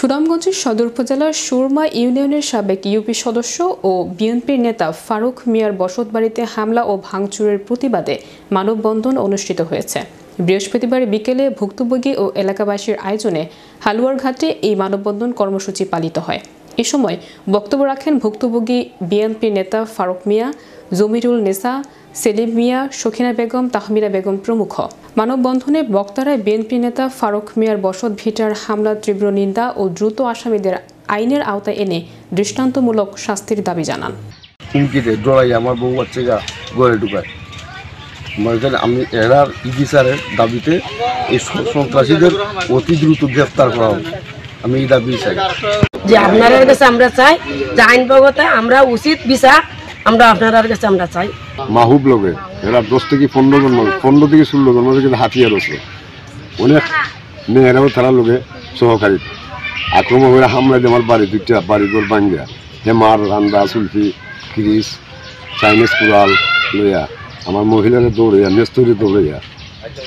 সুনামগঞ্জের সদর উপজেলার সুরমা ইউনিয়নের সাবেক ইউপি সদস্য ও বিএনপির নেতা ফারুক মিয়ার বসতবাড়িতে হামলা ও ভাঙচুরের প্রতিবাদে মানববন্ধন অনুষ্ঠিত হয়েছে। বৃহস্পতিবার বিকেলে ভুক্তভোগী ও এলাকাবাসীর আয়োজনে হালুয়ারঘাটে এই মানববন্ধন কর্মসূচি পালিত হয়। এ সময় বক্তব্য রাখেন ভুক্তভোগী বিএনপির নেতা ফারুক মিয়া, জমিরুল নেসা, সেলিম মিয়া, সখিনা বেগম, তাহমিনা বেগম প্রমুখ। মানববন্ধনে বক্তারা বিএনপি নেতা ফারুক মিয়ার বসত ভিটার হামলার তীব্র নিন্দা ও দ্রুত আসামিদের আইনের আওতায় এনে দৃষ্টান্তমূলক শাস্তির দাবি জানান। আমার বউ বাচ্চারা ঘরে ঢুকায়, আমি এরার ইডিসারের দাবিতে এই সন্ত্রাসীদের অতি দ্রুত গ্রেফতার করা হবে, আমি এই দাবি চাই। যে আপনার কাছে আমরা চাই যে আইনগত আমরা উচিত বিচার আমরা আপনার কাছে আমরা চাই। মাহুব লোকে এরা 10 থেকে 15 জন, 15 থেকে 16 জন কিন্তু হাতিয়ার আছে, অনেক মেয়েরাও তারা লোকে সহকারী আক্রমণ করে হামলা দিয়ে আমার বাড়ি দুইটা বাড়িঘর ভাঙ্গিয়া হেমার রান্দা সুলফি ফ্রিজ চাইনিজ কুড়াল লইয়া আমার মহিলারা দৌড়াইয়া মেস্তরি দৌড়াইয়া